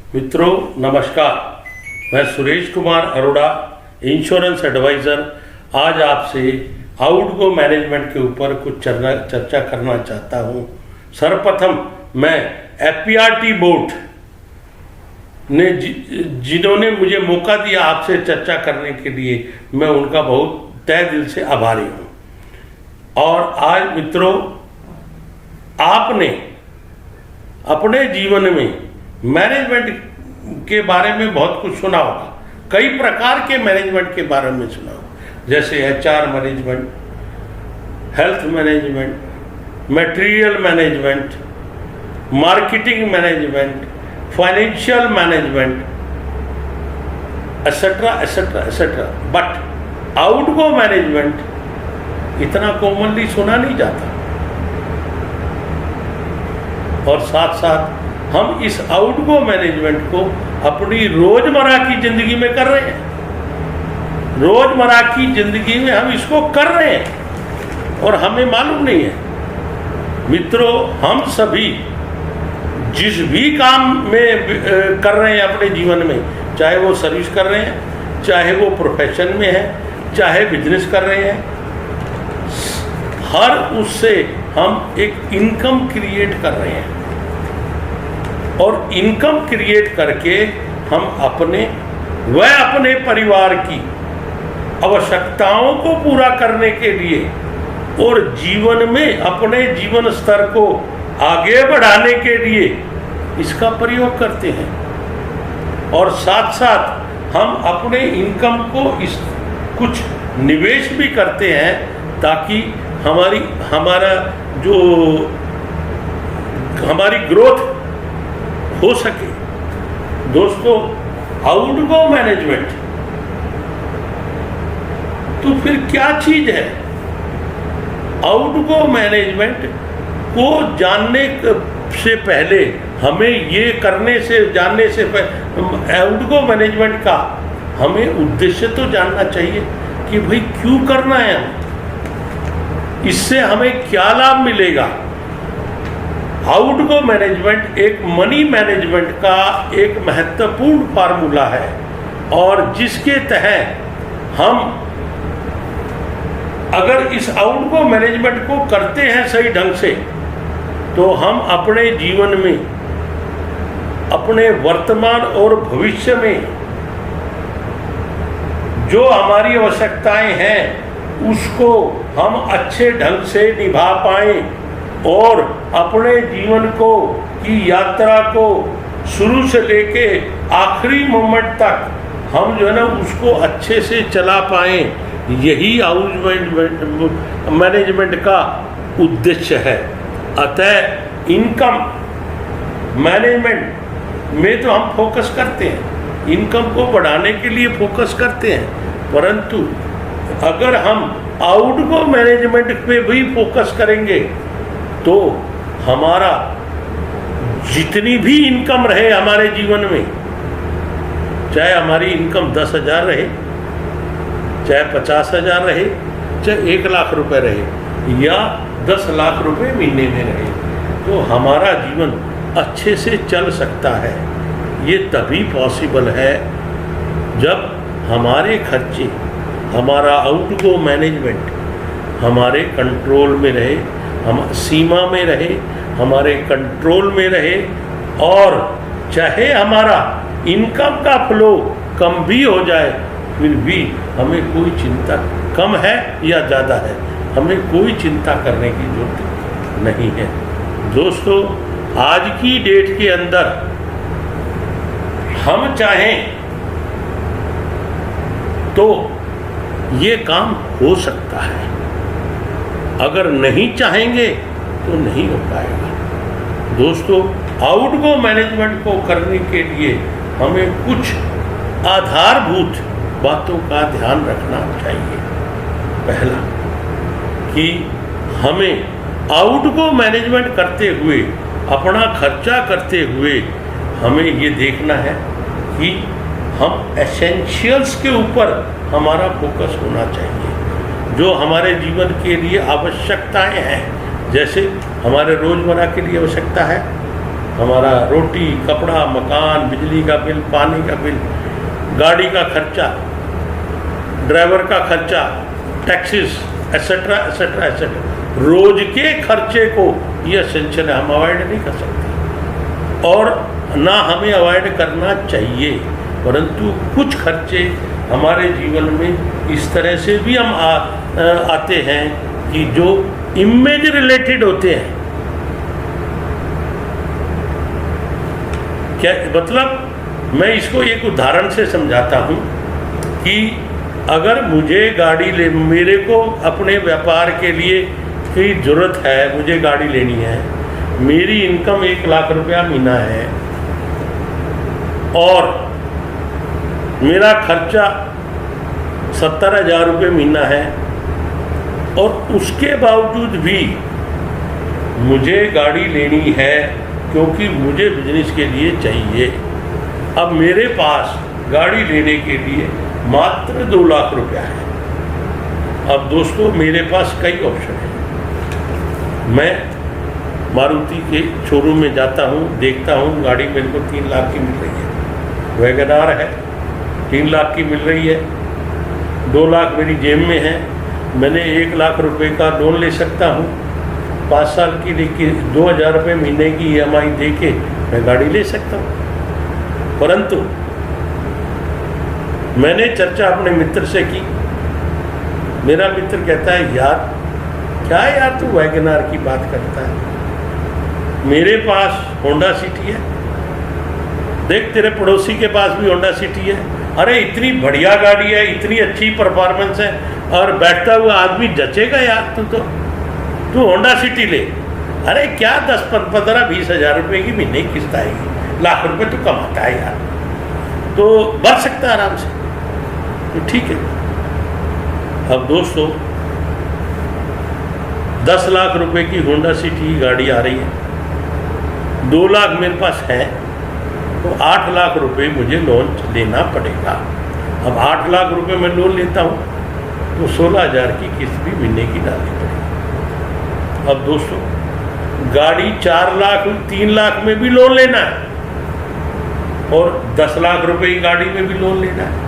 मित्रों नमस्कार, मैं सुरेश कुमार अरोड़ा, इंश्योरेंस एडवाइज़र आज आपसे आउटगो मैनेजमेंट के ऊपर कुछ चर्चा करना चाहता हूं। सर्वप्रथम मैं एपीआरटी बोर्ड ने जिन्होंने मुझे मौका दिया आपसे चर्चा करने के लिए, मैं उनका बहुत तहे दिल से आभारी हूं। और आज मित्रों, आपने अपने जीवन में मैनेजमेंट के बारे में बहुत कुछ सुना होगा। कई प्रकार के मैनेजमेंट के बारे में सुना होगा, जैसे HR management, health management, material management, marketing management, financial management, etcetera etcetera etcetera. But outgo management इतना कॉमनली सुना नहीं जाता। और साथ साथ हम इस आउटगो मैनेजमेंट को अपनी रोजमर्रा की जिंदगी में कर रहे हैं। रोजमर्रा की जिंदगी में हम इसको कर रहे हैं और हमें मालूम नहीं है। मित्रों, हम सभी जिस भी काम में कर रहे हैं अपने जीवन में, चाहे वो सर्विस कर रहे हैं, चाहे वो प्रोफेशन में है, चाहे बिजनेस कर रहे हैं, हर उससे हम एक इनकम क्रिएट कर रहे हैं। और इनकम क्रिएट करके हम अपने परिवार की आवश्यकताओं को पूरा करने के लिए और जीवन में अपने जीवन स्तर को आगे बढ़ाने के लिए इसका प्रयोग करते हैं। और साथ साथ हम अपने इनकम को कुछ निवेश भी करते हैं, ताकि हमारी ग्रोथ हो सके। दोस्तों, आउटगो मैनेजमेंट तो फिर क्या चीज है? आउटगो मैनेजमेंट को जानने से पहले हमें ये जानने से पहले आउटगो मैनेजमेंट का हमें उद्देश्य तो जानना चाहिए कि भाई क्यों करना है, इससे हमें क्या लाभ मिलेगा। आउटगो मैनेजमेंट एक मनी मैनेजमेंट का एक महत्वपूर्ण फार्मूला है, और जिसके तहत हम अगर इस आउटगो मैनेजमेंट को करते हैं सही ढंग से, तो हम अपने जीवन में, अपने वर्तमान और भविष्य में जो हमारी आवश्यकताएं हैं उसको हम अच्छे ढंग से निभा पाएं, और अपने जीवन की यात्रा को शुरू से लेके आखिरी मोमेंट तक हम जो है ना उसको अच्छे से चला पाएं। यही आउटगो मैनेजमेंट का उद्देश्य है। अतः इनकम मैनेजमेंट में तो हम फोकस करते हैं, इनकम को बढ़ाने के लिए फोकस करते हैं, परंतु अगर हम आउटगो मैनेजमेंट पे भी फोकस करेंगे तो हमारा जितनी भी इनकम रहे हमारे जीवन में, चाहे हमारी इनकम 10,000 रहे, चाहे 50,000 रहे, चाहे 1 लाख रुपए रहे, या 10 लाख रुपए महीने में रहे, तो हमारा जीवन अच्छे से चल सकता है। ये तभी पॉसिबल है जब हमारे खर्चे, हमारा आउटगो मैनेजमेंट हमारे कंट्रोल में रहे, हम सीमा में रहे, हमारे कंट्रोल में रहे, और चाहे हमारा इनकम का फ्लो कम भी हो जाए, फिर भी हमें कोई चिंता, कम है या ज़्यादा है, हमें कोई चिंता करने की जरूरत नहीं है। दोस्तों, आज की डेट के अंदर हम चाहें तो ये काम हो सकता है, अगर नहीं चाहेंगे तो नहीं हो पाएगा। दोस्तों, आउटगो मैनेजमेंट को करने के लिए हमें कुछ आधारभूत बातों का ध्यान रखना चाहिए। पहला, कि हमें आउटगो मैनेजमेंट करते हुए, अपना खर्चा करते हुए, हमें ये देखना है कि हम एसेंशियल्स के ऊपर हमारा फोकस होना चाहिए। जो हमारे जीवन के लिए आवश्यकताएं हैं, जैसे हमारे रोजमर्रा के लिए आवश्यकता है हमारा रोटी, कपड़ा, मकान, बिजली का बिल, पानी का बिल, गाड़ी का खर्चा, ड्राइवर का खर्चा, टैक्सेस, एसेट्रा एसेट्रा एसेट्रा, रोज के खर्चे को ये एसेंशियल हम अवॉइड नहीं कर सकते और ना हमें अवॉइड करना चाहिए, परंतु कुछ खर्चे हमारे जीवन में इस तरह से भी हम आते हैं कि जो इमेज रिलेटेड होते हैं। क्या मतलब, मैं इसको एक उदाहरण से समझाता हूँ कि अगर मुझे गाड़ी ले, मेरे को अपने व्यापार के लिए कोई ज़रूरत है, मुझे गाड़ी लेनी है, मेरी इनकम 1 लाख रुपया महीना है और मेरा खर्चा 70,000 रुपये महीना है और उसके बावजूद भी मुझे गाड़ी लेनी है क्योंकि मुझे बिजनेस के लिए चाहिए। अब मेरे पास गाड़ी लेने के लिए मात्र 2 लाख रुपया है। अब दोस्तों मेरे पास कई ऑप्शन हैं। मैं मारुति के शोरूम में जाता हूँ, देखता हूँ गाड़ी मेरे को 3 लाख की मिल रही है, वैगनार है 3 लाख की मिल रही है, 2 लाख मेरी जेब में है, मैंने 1 लाख रुपए का लोन ले सकता हूँ, 5 साल की लेके 2,000 रुपये महीने की EMI दे के मैं गाड़ी ले सकता हूँ। परंतु मैंने चर्चा अपने मित्र से की, मेरा मित्र कहता है यार क्या यार तू वैगनार की बात करता है, मेरे पास होंडा सिटी है, देख तेरे पड़ोसी के पास भी होंडा सिटी है, अरे इतनी बढ़िया गाड़ी है, इतनी अच्छी परफॉर्मेंस है और बैठता हुआ आदमी जचेगा यार तू होंडा सिटी ले। अरे क्या 10, 15, 20 हज़ार रुपये की महीने की किस्त आएगी, लाख रुपए तो कमाता है यार, तो बढ़ सकता है आराम से, तो ठीक है। अब दोस्तों 10 लाख रुपए की होंडा सिटी गाड़ी आ रही है, 2 लाख मेरे पास है, तो 8 लाख रुपए मुझे लोन लेना पड़ेगा। अब 8 लाख रुपए मैं लोन लेता हूँ तो 16,000 की किस्त भी महीने की डालनी पड़ेगी। अब दोस्तों गाड़ी 4 लाख 3 लाख में भी लोन लेना है और 10 लाख रुपए की गाड़ी में भी लोन लेना है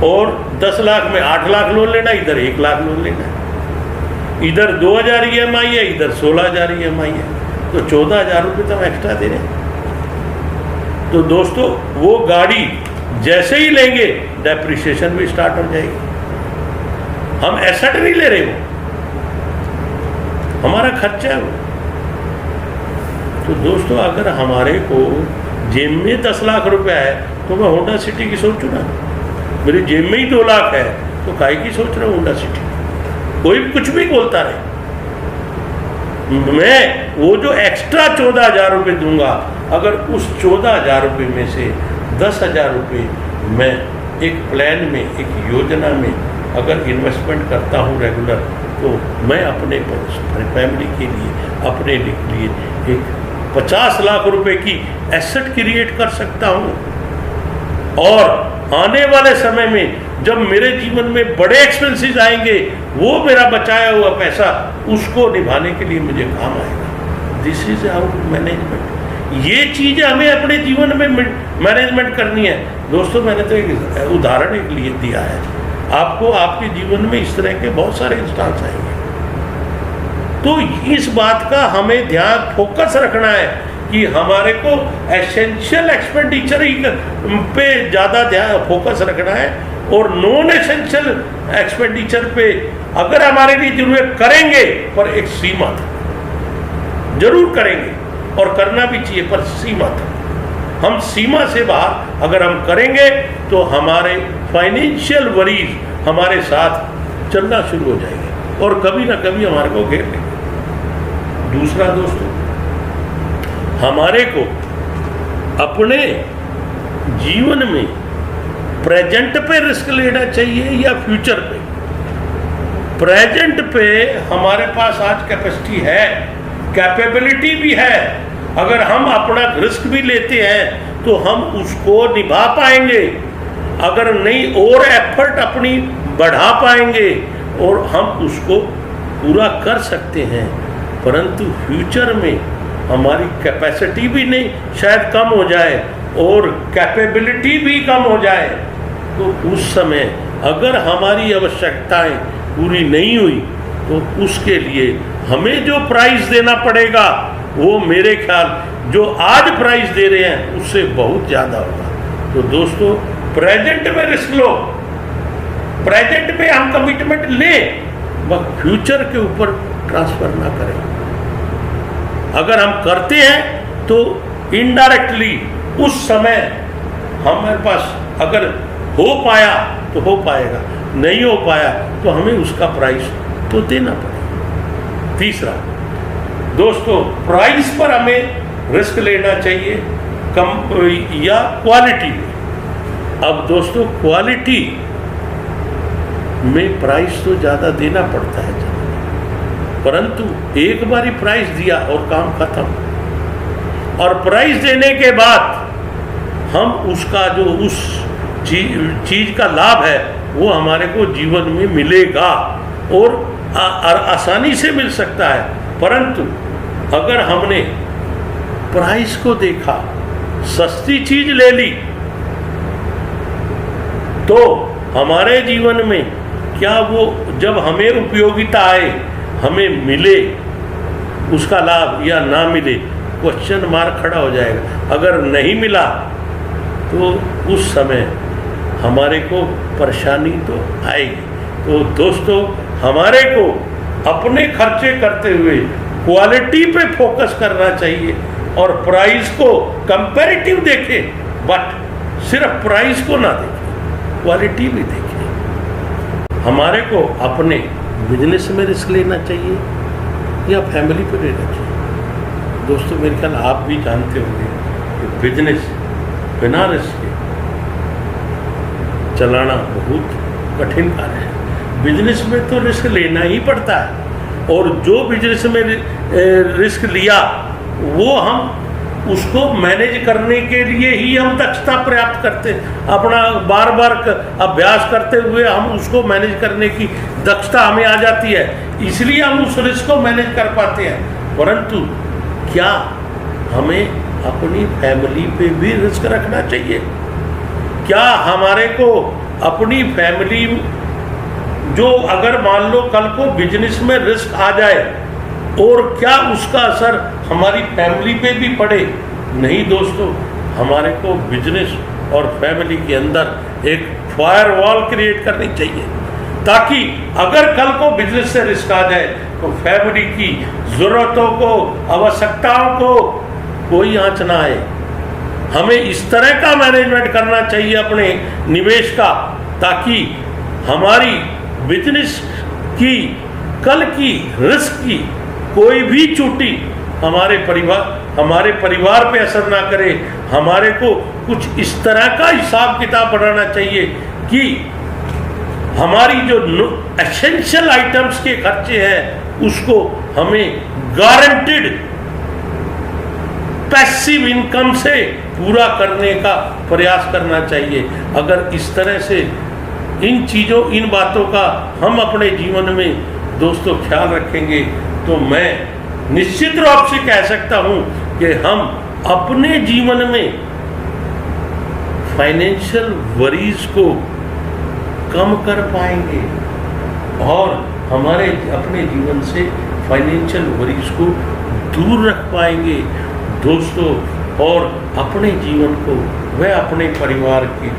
और 10 लाख में 8 लाख लोन लेना है, इधर 1 लाख लोन लेना है, इधर 2,000 EMI है, इधर 16,000 EMI है, तो 14,000 रुपये तो हम एक्स्ट्रा दे रहे हैं। तो दोस्तों वो गाड़ी जैसे ही लेंगे डेप्रिसिएशन भी स्टार्ट हो जाएगी, हम एसेट नहीं ले रहे, वो हमारा खर्चा है वो। तो दोस्तों अगर हमारे को जेब में 10 लाख रुपया है तो मैं होंडा सिटी की सोचूं ना, मेरी जेब में ही 2 लाख है तो काहे की सोच रहा हूँ होंडा सिटी, कोई कुछ भी बोलता रहे, मैं वो जो एक्स्ट्रा 14,000 रुपये दूंगा, अगर उस 14,000 रुपये में से 10,000 रुपये मैं एक प्लान में, एक योजना में अगर इन्वेस्टमेंट करता हूँ रेगुलर, तो मैं अपने फैमिली के लिए, अपने लिए एक 50 लाख रुपए की एसेट क्रिएट कर सकता हूँ और आने वाले समय में जब मेरे जीवन में बड़े एक्सपेंसेस आएंगे, वो मेरा बचाया हुआ पैसा उसको निभाने के लिए मुझे काम आएगा। This is out management. ये चीज़ हमें अपने जीवन में मैनेजमेंट करनी है। दोस्तों मैंने तो एक उदाहरण एक लिए दिया है, आपको आपके जीवन में इस तरह के बहुत सारे इंस्टांस आएंगे, तो इस बात का हमें ध्यान फोकस रखना है कि हमारे को एसेंशियल एक्सपेंडिचर ही पे ज़्यादा ध्यान फोकस रखना है और नॉन एसेंशियल एक्सपेंडिचर पे अगर हमारे लिए जरूरत करेंगे, पर एक सीमा तक जरूर करेंगे और करना भी चाहिए, पर सीमा तक। हम सीमा से बाहर अगर हम करेंगे तो हमारे फाइनेंशियल वरीज हमारे साथ चलना शुरू हो जाएंगे और कभी ना कभी हमारे को घेर लेंगे। दूसरा दोस्तों, हमारे को अपने जीवन में प्रेजेंट पे रिस्क लेना चाहिए या फ्यूचर पे? प्रेजेंट पे हमारे पास आज कैपेसिटी है, कैपेबिलिटी भी है, अगर हम अपना रिस्क भी लेते हैं तो हम उसको निभा पाएंगे, अगर नहीं और एफर्ट अपनी बढ़ा पाएंगे और हम उसको पूरा कर सकते हैं। परंतु फ्यूचर में हमारी कैपेसिटी भी नहीं शायद कम हो जाए और कैपेबिलिटी भी कम हो जाए, तो उस समय अगर हमारी आवश्यकताएं पूरी नहीं हुई तो उसके लिए हमें जो प्राइस देना पड़ेगा वो मेरे ख्याल जो आज प्राइस दे रहे हैं उससे बहुत ज़्यादा होगा। तो दोस्तों, प्रेजेंट में रिस्क लो, प्रेजेंट में हम कमिटमेंट लें, वह फ्यूचर के ऊपर ट्रांसफर ना करें। अगर हम करते हैं तो इनडायरेक्टली उस समय हमारे पास अगर हो पाया तो हो पाएगा, नहीं हो पाया तो हमें उसका प्राइस तो देना पड़ेगा। तीसरा दोस्तों, प्राइस पर हमें रिस्क लेना चाहिए कम या क्वालिटी में। अब दोस्तों, क्वालिटी में प्राइस तो ज़्यादा देना पड़ता है, परंतु एक बार ही प्राइस दिया और काम खत्म। और प्राइस देने के बाद हम उसका जो उस चीज का लाभ है वो हमारे को जीवन में मिलेगा और आसानी से मिल सकता है। परंतु अगर हमने प्राइस को देखा, सस्ती चीज ले ली, तो हमारे जीवन में क्या वो जब हमें उपयोगिता आए, हमें मिले उसका लाभ या ना मिले, क्वेश्चन मार्क खड़ा हो जाएगा। अगर नहीं मिला तो उस समय हमारे को परेशानी तो आएगी। तो दोस्तों, हमारे को अपने खर्चे करते हुए क्वालिटी पे फोकस करना चाहिए और प्राइस को कंपैरेटिव देखें, बट सिर्फ प्राइस को ना देखें, क्वालिटी भी देखें। हमारे को अपने बिजनेस में रिस्क लेना चाहिए या फैमिली पे लेना चाहिए। दोस्तों, मेरे ख्याल आप भी जानते होंगे कि बिजनेस बिना रिस्क के चलाना बहुत कठिन कार्य है। बिजनेस में तो रिस्क लेना ही पड़ता है, और जो बिजनेस में रिस्क लिया वो हम उसको मैनेज करने के लिए ही हम दक्षता प्राप्त करते, अपना बार बार अभ्यास करते हुए हम उसको मैनेज करने की दक्षता हमें आ जाती है, इसलिए हम उस रिस्क को मैनेज कर पाते हैं। परंतु क्या हमें अपनी फैमिली पे भी रिस्क रखना चाहिए? क्या हमारे को अपनी फैमिली जो अगर मान लो कल को बिजनेस में रिस्क आ जाए और क्या उसका असर हमारी फैमिली पे भी पड़े? नहीं दोस्तों, हमारे को बिजनेस और फैमिली के अंदर एक फायरवॉल क्रिएट करनी चाहिए, ताकि अगर कल को बिजनेस से रिस्क आ जाए तो फैमिली की ज़रूरतों को, आवश्यकताओं को कोई आंच ना आए। हमें इस तरह का मैनेजमेंट करना चाहिए अपने निवेश का, ताकि हमारी बिजनेस की कल की रिस्क की कोई भी चोटी हमारे परिवार पे असर ना करे। हमारे को कुछ इस तरह का हिसाब किताब बनाना चाहिए कि हमारी जो एसेंशियल आइटम्स के खर्चे हैं उसको हमें गारंटीड पैसिव इनकम से पूरा करने का प्रयास करना चाहिए। अगर इस तरह से इन बातों का हम अपने जीवन में दोस्तों ख्याल रखेंगे तो मैं निश्चित रूप से कह सकता हूं कि हम अपने जीवन में फाइनेंशियल वरीज को कम कर पाएंगे और हमारे अपने जीवन से फाइनेंशियल वरीज को दूर रख पाएंगे दोस्तों, और अपने जीवन को व अपने परिवार के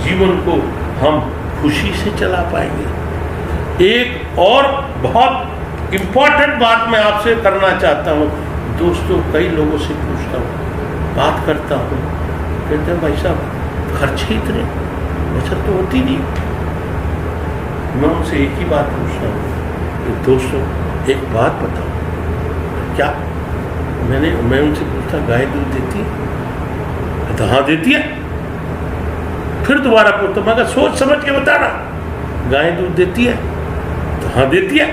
जीवन को हम खुशी से चला पाएंगे। एक और बहुत इम्पोर्टेंट बात मैं आपसे करना चाहता हूँ दोस्तों, कई लोगों से पूछता हूँ, बात करता हूँ, कहते हैं भाई साहब खर्चे इतने, बचत तो होती नहीं। मैं उनसे एक ही बात पूछता हूँ कि दोस्तों एक बात बताओ, क्या मैं उनसे पूछता गाय दूध देती है? तो हाँ देती है। फिर दोबारा पूछता, मैं सोच समझ के बताना, गाय दूध देती है? तो हाँ देती है।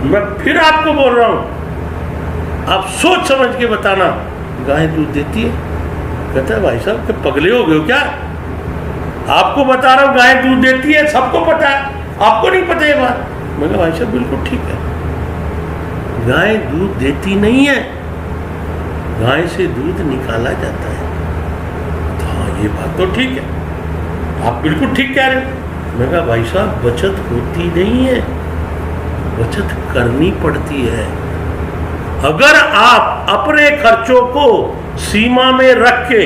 मैं फिर आपको बोल रहा हूँ, आप सोच समझ के बताना, गाय दूध देती है? कहता है भाई साहब कि पगले हो गए हो क्या? आपको बता रहा हूँ गाय दूध देती है, सबको पता है, आपको नहीं पता ये बात? मैं कहा भाई साहब बिल्कुल ठीक है, गाय दूध देती नहीं है, गाय से दूध निकाला जाता है। तो हाँ, ये बात तो ठीक है, आप बिल्कुल ठीक कह रहे हो। मैं कहा भाई साहब, बचत होती नहीं है, बचत करनी पड़ती है। अगर आप अपने खर्चों को सीमा में रख के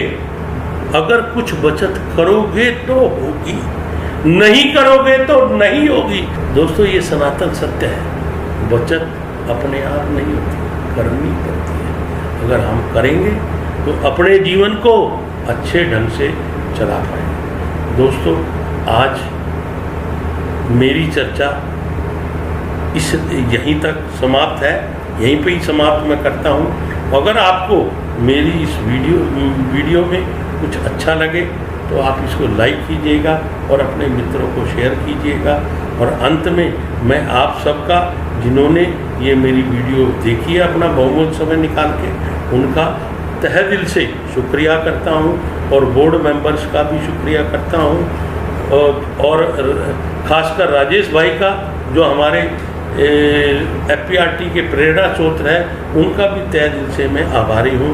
अगर कुछ बचत करोगे तो होगी, नहीं करोगे तो नहीं होगी। दोस्तों, ये सनातन सत्य है, बचत अपने आप नहीं होती, करनी पड़ती है। अगर हम करेंगे तो अपने जीवन को अच्छे ढंग से चला पाएंगे। दोस्तों, आज मेरी चर्चा यहीं तक समाप्त है, यहीं पे ही समाप्त मैं करता हूँ। अगर आपको मेरी इस वीडियो में कुछ अच्छा लगे तो आप इसको लाइक कीजिएगा और अपने मित्रों को शेयर कीजिएगा। और अंत में मैं आप सबका, जिन्होंने ये मेरी वीडियो देखी है अपना बहुमूल्य समय निकाल के, उनका तहे दिल से शुक्रिया करता हूँ और बोर्ड मेंबर्स का भी शुक्रिया करता हूँ। और खासकर राजेश भाई का, जो हमारे FPRT के प्रेरणा स्रोत है, उनका भी तहे दिल से मैं आभारी हूँ।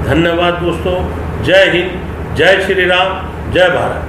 धन्यवाद दोस्तों। जय हिंद, जय श्री राम, जय भारत।